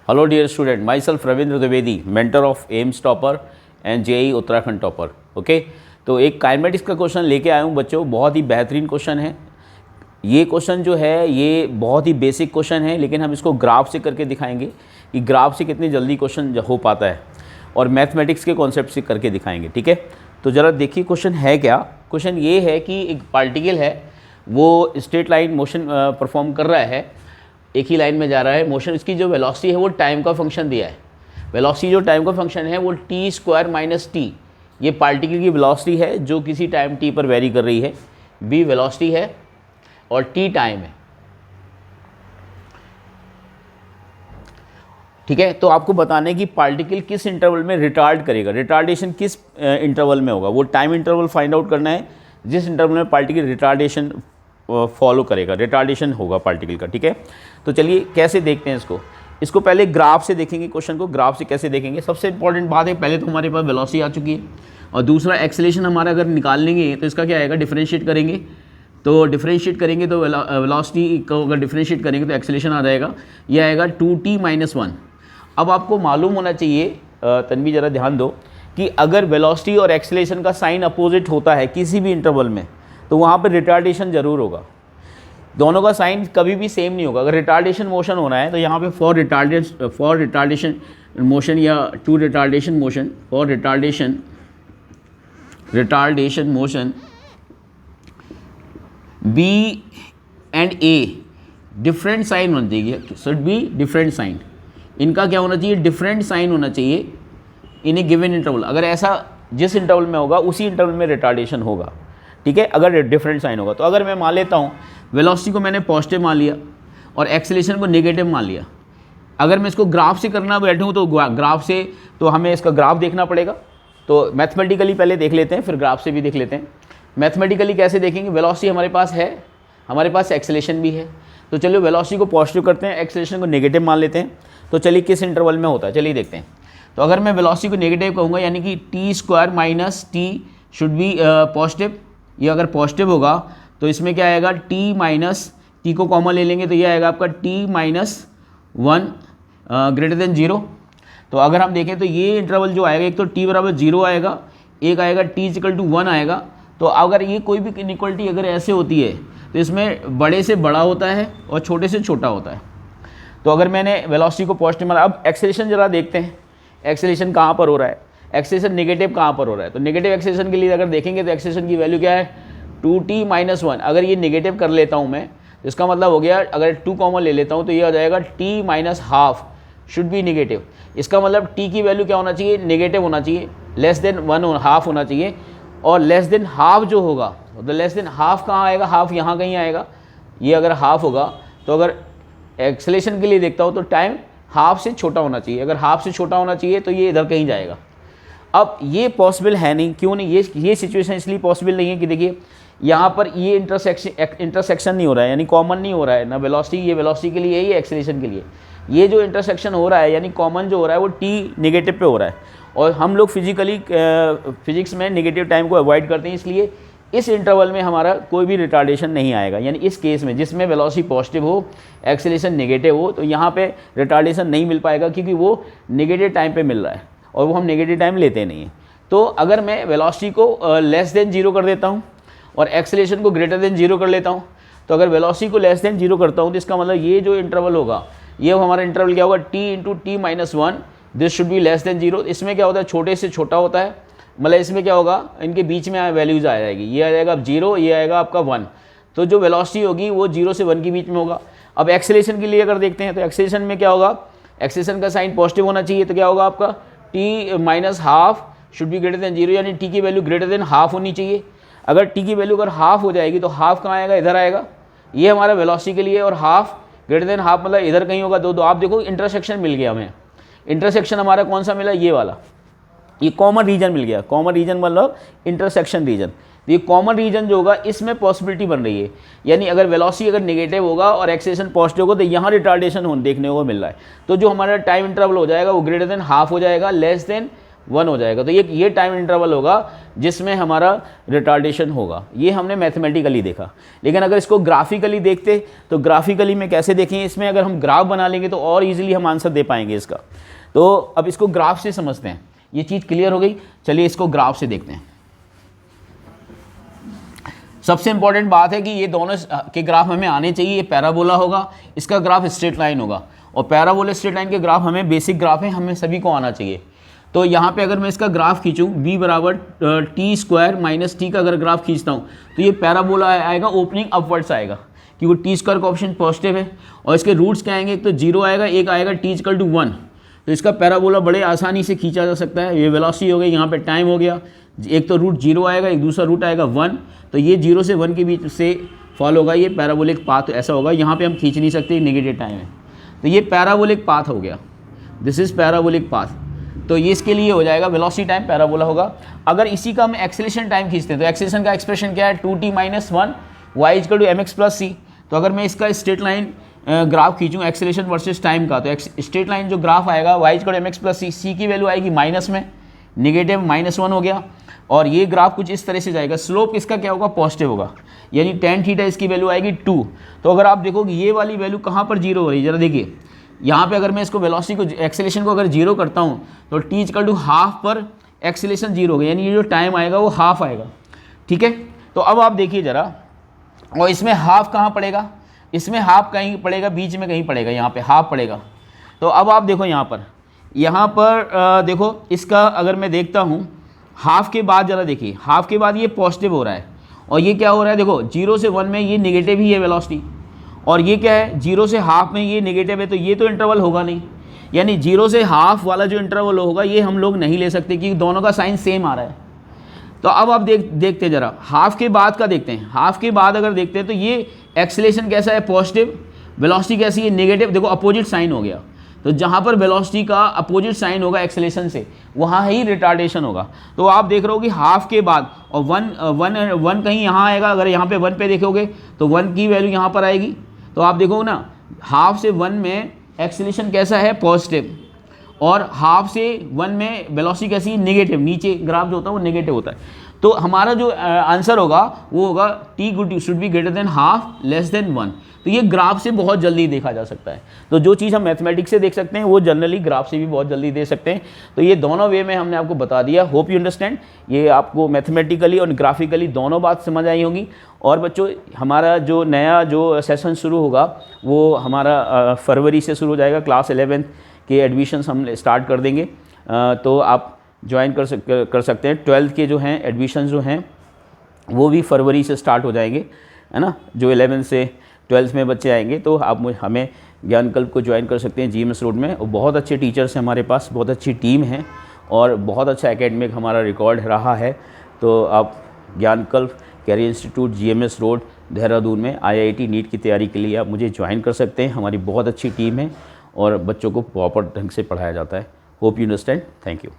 Hello dear student, myself Ravindra Dwivedi, mentor of AIIMS topper and JE Uttarakhand topper. Okay, तो एक kinematics का question लेके आया हूँ बच्चों। बहुत ही बेहतरीन क्वेश्चन है ये। क्वेश्चन जो है ये बहुत ही बेसिक क्वेश्चन है, लेकिन हम इसको ग्राफ से करके दिखाएंगे कि ग्राफ से कितनी जल्दी क्वेश्चन हो पाता है, और मैथमेटिक्स के कॉन्सेप्ट से करके दिखाएंगे। ठीक है, तो ज़रा देखिए क्वेश्चन है क्या। क्वेश्चन ये है कि एक पार्टिकल है, वो स्ट्रेट लाइन मोशन परफॉर्म कर रहा है, एक ही लाइन में जा रहा है। मोशन, इसकी जो वेलोसिटी है वो टाइम का फंक्शन दिया है। वेलोसिटी जो टाइम का फंक्शन है वो टी स्क्वायर माइनस टी, ये पार्टिकल की वेलोसिटी है जो किसी टाइम टी पर वेरी कर रही है। बी वेलोसिटी है और टी टाइम है। ठीक है, तो आपको बताना है कि पार्टिकल किस इंटरवल में रिटार्ड करेगा, रिटार्डेशन किस इंटरवल में होगा। वो टाइम इंटरवल फाइंड आउट करना है जिस इंटरवल में पार्टिकल रिटार्डेशन फॉलो करेगा, रिटार्डेशन होगा पार्टिकल का। ठीक है, तो चलिए कैसे देखते हैं इसको पहले ग्राफ से देखेंगे। क्वेश्चन को ग्राफ से कैसे देखेंगे, सबसे इंपॉर्टेंट बात है, पहले तो हमारे पास वेलोसिटी आ चुकी है, और दूसरा एक्सेलरेशन हमारा अगर निकाल लेंगे तो इसका क्या आएगा, डिफरेंशिएट करेंगे। तो डिफरेंशिएट करेंगे तो वेलोसिटी को अगर डिफरेंशिएट करेंगे तो एक्सेलरेशन आ जाएगा, ये आएगा 2t - 1। अब आपको मालूम होना चाहिए, तन्वी ज़रा ध्यान दो, कि अगर वेलोसिटी और एक्सेलरेशन का साइन अपोजिट होता है किसी भी इंटरवल में तो वहाँ पर रिटार्डेशन ज़रूर होगा। दोनों का साइन कभी भी सेम नहीं होगा। अगर रिटार्डेशन मोशन होना है तो यहाँ पे फॉर रिटार्डेशन मोशन या to retardation motion, for retardation motion B and A different sign होना चाहिए, शुड बी डिफरेंट साइन। इनका क्या होना चाहिए, डिफरेंट साइन होना चाहिए इन ए गिवन इंटरवल। अगर ऐसा जिस इंटरवल में होगा उसी इंटरवल में रिटार्डेशन होगा। ठीक है, अगर डिफरेंट साइन होगा। तो अगर मैं मान लेता हूँ वेलोसिटी को मैंने पॉजिटिव मान लिया और एक्सेलरेशन को नेगेटिव मान लिया, अगर मैं इसको ग्राफ से करना बैठूँ तो ग्राफ से तो हमें इसका ग्राफ देखना पड़ेगा। तो मैथमेटिकली पहले देख लेते हैं, फिर ग्राफ से भी देख लेते हैं। मैथमेटिकली कैसे देखेंगे, वेलोसिटी हमारे पास है, हमारे पास एक्सेलरेशन भी है। तो चलिए वेलोसिटी को पॉजिटिव करते हैं, एक्सेलरेशन को नेगेटिव मान लेते हैं। तो चलिए किस इंटरवल में होता है, चलिए देखते हैं। तो अगर मैं वेलोसिटी को नेगेटिव कहूँगा, यानी कि T square minus T should be positive. ये अगर पॉजिटिव होगा तो इसमें क्या आएगा, टी माइनस टी को कॉमन ले लेंगे तो ये आएगा आपका टी - 1 ग्रेटर देन 0। तो अगर हम देखें तो ये इंटरवल जो आएगा, एक तो टी बराबर 0 आएगा, एक आएगा टी = 1 आएगा। तो अगर ये कोई भी इनइक्वालिटी अगर ऐसे होती है तो इसमें बड़े से बड़ा होता है और छोटे से छोटा होता है। तो अगर मैंने वेलोसिटी को पॉजिटिव माना, अब एक्सेलरेशन ज़रा देखते हैं, एक्सेलरेशन कहाँ पर हो रहा है, एक्सेलरेशन नेगेटिव कहाँ पर हो रहा है। तो नेगेटिव एक्सेलरेशन के लिए अगर देखेंगे तो एक्सेलरेशन की वैल्यू क्या है, 2t - 1। अगर ये नेगेटिव कर लेता हूँ मैं तो इसका मतलब हो गया, अगर 2 कॉमन ले लेता हूँ तो ये हो जाएगा t - ½ शुड बी नेगेटिव। इसका मतलब t की वैल्यू क्या होना चाहिए, नेगेटिव होना चाहिए, लेस देन 1/2 होना चाहिए। और लेस देन हाफ जो होगा, तो लेस देन हाफ कहाँ आएगा, हाफ यहाँ कहीं आएगा। ये अगर हाफ होगा तो अगर एक्सेलरेशन के लिए देखता हूँ तो टाइम हाफ से छोटा होना चाहिए। अगर हाफ से छोटा होना चाहिए तो ये इधर कहीं जाएगा। अब ये पॉसिबल है नहीं, क्यों नहीं, ये सिचुएशन इसलिए पॉसिबल नहीं है कि देखिए यहाँ पर ये इंटरसेक्शन नहीं हो रहा है, यानी कॉमन नहीं हो रहा है ना वेलोसिटी, ये वेलोसिटी के लिए, ये एक्सेलरेशन के लिए। ये जो इंटरसेक्शन हो रहा है यानी कॉमन जो हो रहा है वो टी नेगेटिव पे हो रहा है, और हम लोग फिजिक्स में नेगेटिव टाइम को अवॉइड करते हैं, इसलिए इस इंटरवल में हमारा कोई भी रिटार्डेशन नहीं आएगा। यानी इस केस में जिसमें वेलोसिटी पॉजिटिव हो, एक्सेलरेशन नेगेटिव हो, तो यहाँ पे रिटार्डेशन नहीं मिल पाएगा, क्योंकि वो नेगेटिव टाइम पे मिल रहा है और वो हम नेगेटिव टाइम लेते नहीं हैं। तो अगर मैं वेलोसिटी को लेस देन 0 कर देता हूँ और एक्सेलरेशन को ग्रेटर देन 0 कर लेता हूँ, तो अगर वेलोसिटी को लेस देन 0 करता हूँ तो इसका मतलब ये जो इंटरवल होगा, ये हमारा इंटरवल क्या होगा, t × t - 1, this should be less than 0। इसमें क्या होता है, छोटे से छोटा होता है, मतलब इसमें क्या होगा, इनके बीच में वैल्यूज आ जाएगी, ये आ जाएगा अब 0, ये आएगा आपका 1। तो जो वेलोसिटी होगी वो 0 से 1 के बीच में होगा। अब एक्सेलरेशन के लिए अगर देखते हैं तो एक्सेलरेशन में क्या होगा, एक्सेलरेशन का साइन पॉजिटिव होना चाहिए, तो क्या होगा आपका t - ½ should be greater than 0, यानी t की वैल्यू ग्रेटर देन हाफ होनी चाहिए। अगर t की वैल्यू अगर हाफ हो जाएगी तो हाफ कहाँ आएगा, इधर आएगा, ये हमारा वेलोसिटी के लिए, और हाफ ग्रेटर देन हाफ मतलब इधर कहीं होगा। तो आप देखो इंटरसेक्शन मिल गया हमें, इंटरसेक्शन हमारा कौन सा मिला, ये वाला, ये कॉमन रीजन मिल गया। कॉमन रीजन मतलब इंटरसेक्शन रीजन। ये कॉमन रीजन जो होगा इसमें पॉसिबिलिटी बन रही है, यानी अगर वेलोसिटी अगर नेगेटिव होगा और एक्सेलरेशन पॉजिटिव होगा तो यहाँ रिटार्डेशन देखने को मिल रहा है। तो जो हमारा टाइम इंटरवल हो जाएगा वो ग्रेटर देन हाफ हो जाएगा, लेस देन 1 हो जाएगा। तो ये टाइम इंटरवल होगा जिसमें हमारा रिटार्डेशन होगा। ये हमने मैथमेटिकली देखा। लेकिन अगर इसको ग्राफिकली देखते तो ग्राफिकली में कैसे देखें, इसमें अगर हम ग्राफ बना लेंगे तो और ईजिली हम आंसर दे पाएंगे इसका। तो अब इसको ग्राफ से समझते हैं। ये चीज़ क्लियर हो गई, चलिए इसको ग्राफ से देखते हैं। सबसे इंपॉर्टेंट बात है कि ये दोनों के ग्राफ हमें आने चाहिए। ये पैराबोला होगा, इसका ग्राफ स्ट्रेट लाइन होगा, और पैराबोला स्ट्रेट लाइन के ग्राफ हमें बेसिक ग्राफ है, हमें सभी को आना चाहिए। तो यहाँ पे अगर मैं इसका ग्राफ खींचूँ b बराबर टी स्क्वायर माइनस टी का अगर ग्राफ खींचता हूँ तो ये पैराबोला आएगा, ओपनिंग अपवर्ड्स आएगा, क्योंकि टी स्क्वायर का ऑप्शन पॉजिटिव है। और इसके रूट्स क्या आएंगे, एक तो 0 आएगा, एक आएगा t इक्वल टू 1। तो इसका पैराबोला बड़े आसानी से खींचा जा सकता है। ये वेलोसिटी हो गई, यहाँ पे टाइम हो गया, एक तो रूट 0 आएगा, एक दूसरा रूट आएगा 1। तो ये 0 से 1 के बीच से फॉलो होगा ये पैराबोलिक पाथ ऐसा होगा। यहाँ पे हम खींच नहीं सकते, नेगेटिव टाइम है। तो ये पैराबोलिक पाथ हो गया, दिस इज़ पैराबोलिक पाथ। तो ये इसके लिए हो जाएगा वेलोसिटी टाइम पैराबोला होगा। अगर इसी का हम एक्सेलेरेशन टाइम खींचते हैं तो एक्सेलेरेशन का एक्सप्रेशन क्या है, 2t - 1 y equal to mx plus c। तो अगर मैं इसका स्ट्रेट लाइन ग्राफ खींचूँ एक्सेलेरेशन वर्सेस टाइम का, तो स्ट्रेट लाइन जो ग्राफ आएगा y equal to mx plus c, c की वैल्यू आएगी माइनस में, नेगेटिव -1 हो गया। और ये ग्राफ कुछ इस तरह से जाएगा, स्लोप इसका क्या होगा, पॉजिटिव होगा, यानी tan थीटा इसकी वैल्यू आएगी 2। तो अगर आप देखोगे ये वाली वैल्यू कहाँ पर 0 हो रही है, ज़रा देखिए यहाँ पे अगर मैं इसको वेलोसिटी को एक्सेलेरेशन को अगर 0 करता हूँ तो t इक्वल टू हाफ पर एक्सेलेरेशन 0 होगा, यानी ये जो टाइम आएगा वो हाफ आएगा। ठीक है, तो अब आप देखिए ज़रा, और इसमें हाफ कहाँ पड़ेगा, इसमें हाफ कहीं पड़ेगा, बीच में कहीं पड़ेगा, यहाँ पे हाफ पड़ेगा। तो अब आप देखो यहाँ पर देखो इसका अगर मैं देखता हूँ हाफ के बाद, ज़रा देखिए हाफ के बाद ये पॉजिटिव हो रहा है, और ये क्या हो रहा है, देखो 0 से 1 में ये नेगेटिव ही है वेलोसिटी, और ये क्या है 0 से हाफ में ये नेगेटिव है। तो ये तो इंटरवल होगा नहीं, यानी 0 से हाफ वाला जो इंटरवल होगा ये हम लोग नहीं ले सकते, क्योंकि दोनों का साइन सेम आ रहा है। तो अब आप देखते ज़रा हाफ के बाद का देखते हैं। हाफ के बाद अगर देखते हैं तो ये एक्सेलेरेशन कैसा है, पॉजिटिव, वेलोसिटी कैसी है, नेगेटिव। देखो अपोजिट साइन हो गया, तो जहाँ पर वेलोसिटी का अपोजिट साइन होगा एक्सेलेरेशन से, वहाँ ही रिटार्डेशन होगा। तो आप देख रहे हो कि हाफ के बाद, और वन कहीं यहाँ आएगा, अगर यहाँ पे 1 पे देखोगे तो 1 की वैल्यू यहाँ पर आएगी। तो आप देखोगे ना हाफ से 1 में एक्सेलेरेशन कैसा है, पॉजिटिव, और हाफ से 1 में वेलोसिटी कैसी है, नेगेटिव। नीचे ग्राफ जो होता है वो नेगेटिव होता है। तो हमारा जो आंसर होगा वो होगा t should be greater than half less than 1। तो ये ग्राफ से बहुत जल्दी देखा जा सकता है। तो जो चीज़ हम मैथमेटिक्स से देख सकते हैं वो जनरली ग्राफ से भी बहुत जल्दी दे सकते हैं। तो ये दोनों वे में हमने आपको बता दिया। Hope you understand. ये आपको मैथमेटिकली और ग्राफिकली दोनों बात समझ आई होगी। और बच्चों हमारा जो नया जो सेशन शुरू होगा वो हमारा फरवरी से शुरू हो जाएगा। क्लास 11th के एडमिशन्स हम स्टार्ट कर देंगे, तो आप ज्वाइन कर सकते हैं। 12th के जो हैं एडमिशन जो हैं वो भी फरवरी से स्टार्ट हो जाएंगे, है ना। जो 11th से 12th में बच्चे आएंगे तो आप हमें ज्ञानकल्प को ज्वाइन कर सकते हैं GMS रोड में। और बहुत अच्छे टीचर्स हैं हमारे पास, बहुत अच्छी टीम है और बहुत अच्छा एकेडमिक हमारा रिकॉर्ड रहा है। तो आप Gyankalp career institute GMS road Dehradun में IIT नीट की तैयारी के लिए आप मुझे ज्वाइन कर सकते हैं। हमारी बहुत अच्छी टीम है और बच्चों को प्रॉपर ढंग से पढ़ाया जाता है। Hope you understand. Thank you.